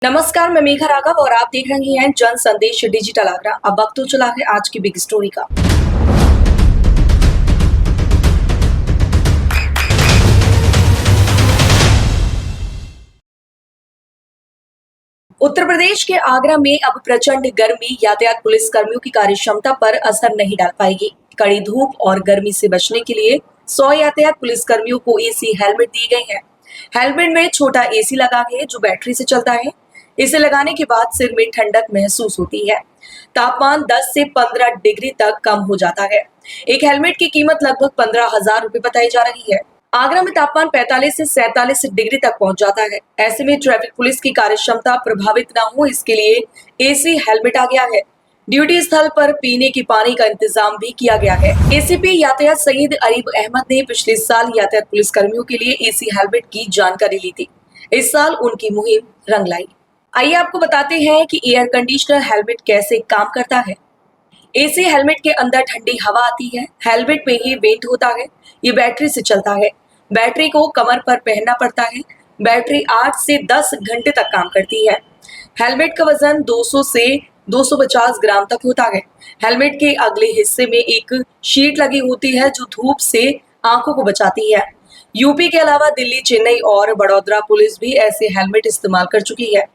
नमस्कार, मैं मेघा राघव और आप देख रहे हैं जन संदेश डिजिटल आगरा। अब वक्त तो चला है आज की बिग स्टोरी का। उत्तर प्रदेश के आगरा में अब प्रचंड गर्मी यातायात पुलिस कर्मियों की कार्यक्षमता पर असर नहीं डाल पाएगी। कड़ी धूप और गर्मी से बचने के लिए 100 यातायात पुलिस कर्मियों को एसी हेलमेट दिए गए हैं। हेलमेट में छोटा एसी लगा है जो बैटरी से चलता है। इसे लगाने के बाद सिर में ठंडक महसूस होती है। तापमान 10 से 15 डिग्री तक कम हो जाता है। एक हेलमेट की कीमत लगभग 15,000 रुपए बताई जा रही है। आगरा में तापमान 45 से 47 डिग्री तक पहुंच जाता है। ऐसे में ट्रैफिक पुलिस की कार्यक्षमता प्रभावित न हो, इसके लिए एसी हेलमेट आ गया है। ड्यूटी स्थल पर पीने की पानी का इंतजाम भी किया गया है। एसीपी यातायात सईद अरीब अहमद ने पिछले साल यातायात पुलिस कर्मियों के लिए एसी हेलमेट की जानकारी ली थी। इस साल उनकी मुहिम रंग लाई। आइए आपको बताते हैं कि एयर कंडीशनर हेलमेट कैसे काम करता है। एसी हेलमेट के अंदर ठंडी हवा आती है। हेलमेट में ही वेंट होता है। ये बैटरी से चलता है। बैटरी को कमर पर पहनना पड़ता है। बैटरी 8 से 10 घंटे तक काम करती है। हेलमेट का वजन 200 से 250 ग्राम तक होता है। हेलमेट के अगले हिस्से में एक शीट लगी होती है जो धूप से आंखों को बचाती है। यूपी के अलावा दिल्ली, चेन्नई और बड़ौदा पुलिस भी ऐसे हेलमेट इस्तेमाल कर चुकी है।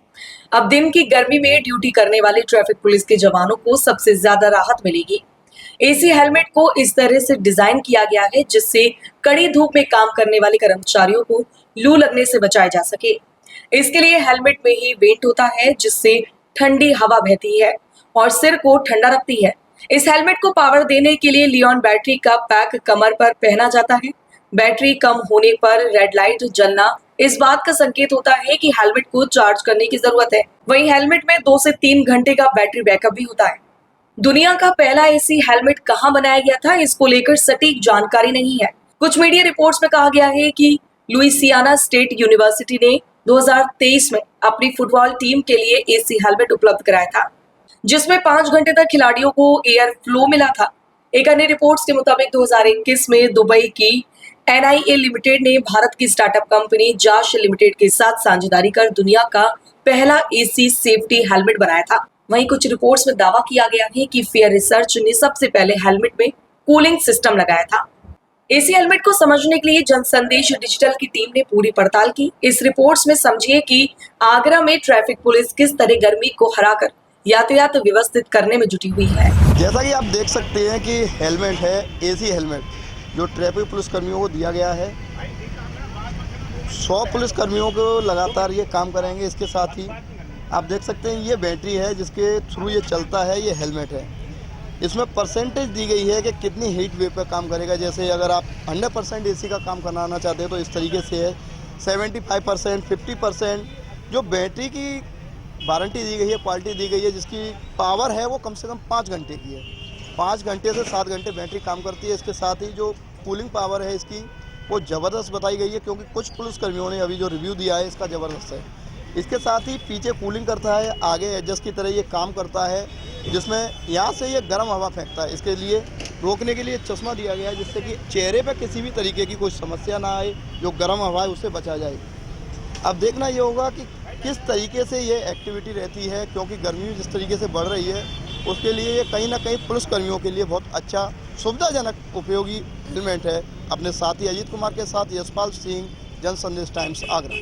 अब दिन की गर्मी में ड्यूटी करने वाले ट्रैफिक पुलिस के जवानों को सबसे ज्यादा राहत मिलेगी। एसी हेलमेट को इस तरह से डिजाइन किया गया है जिससे कड़ी धूप में काम करने वाले कर्मचारियों को लू लगने से बचाया जा सके। इसके लिए हेलमेट में ही वेंट होता है जिससे ठंडी हवा बहती है और सिर को ठंडा रखती है। इस हेलमेट को पावर देने के लिए लियोन बैटरी का पैक कमर पर पहना जाता है। बैटरी कम होने पर रेड लाइट जलना इस बात का संकेत होता है कि हेलमेट को चार्ज करने की जरूरत है। वहीं हेलमेट में 2 से 3 घंटे का बैटरी बैकअप भी होता है। दुनिया का पहला एसी हेलमेट कहां बनाया गया था, इसको लेकर सटीक जानकारी नहीं है। कुछ मीडिया रिपोर्ट्स में कहा गया है कि लुइसियाना स्टेट यूनिवर्सिटी ने 2023 में अपनी फुटबॉल टीम के लिए एसी हेलमेट उपलब्ध कराया था, जिसमें 5 घंटे तक खिलाड़ियों को एयर फ्लो मिला था। एक अन्य रिपोर्ट्स के मुताबिक 2021 में दुबई की NIA लिमिटेड ने भारत की स्टार्टअप कंपनी जाश लिमिटेड के साथ साझेदारी कर दुनिया का पहला एसी सेफ्टी हेलमेट बनाया था। वहीं कुछ रिपोर्ट्स में दावा किया गया है कि फेयर रिसर्च ने सबसे पहले हेलमेट में कूलिंग सिस्टम लगाया था। एसी हेलमेट को समझने के लिए जन संदेश डिजिटल की टीम ने पूरी पड़ताल की। इस रिपोर्ट्स में समझिए कि आगरा में ट्रैफिक पुलिस किस तरह गर्मी को हराकर यातायात व्यवस्थित करने में जुटी हुई है। जैसा कि आप देख सकते हैं कि हेलमेट है, एसी हेलमेट जो ट्रैफिक पुलिस कर्मियों को दिया गया है। 100 पुलिस कर्मियों को लगातार ये काम करेंगे। इसके साथ ही आप देख सकते हैं ये बैटरी है जिसके थ्रू ये चलता है, ये हेलमेट है। इसमें परसेंटेज दी गई है कि कितनी हीट वेव पर काम करेगा। जैसे अगर आप 100% एसी का काम कराना चाहते हैं तो इस तरीके से है। 75%, 50% जो बैटरी की वारंटी दी गई है, क्वालिटी दी गई है, जिसकी पावर है वो कम से कम 5 घंटे की है। 5 घंटे से 7 घंटे बैटरी काम करती है। इसके साथ ही जो कूलिंग पावर है इसकी वो ज़बरदस्त बताई गई है, क्योंकि कुछ पुलिसकर्मियों ने अभी जो रिव्यू दिया है इसका ज़बरदस्त है। इसके साथ ही पीछे कूलिंग करता है, आगे एडजस्ट की तरह ये काम करता है, जिसमें यहाँ से ये गर्म हवा फेंकता है। इसके लिए रोकने के लिए चश्मा दिया गया है जिससे कि चेहरे पर किसी भी तरीके की कोई समस्या ना आए, जो गर्म हवा है उससे बचा जाए। अब देखना ये होगा कि किस तरीके से ये एक्टिविटी रहती है, क्योंकि गर्मी जिस तरीके से बढ़ रही है उसके लिए ये कहीं ना कहीं पुलिस कर्मियों के लिए बहुत अच्छा, सुविधाजनक, उपयोगी हेलमेट है। अपने साथी अजीत कुमार के साथ यशपाल सिंह, जन संदेश टाइम्स, आगरा।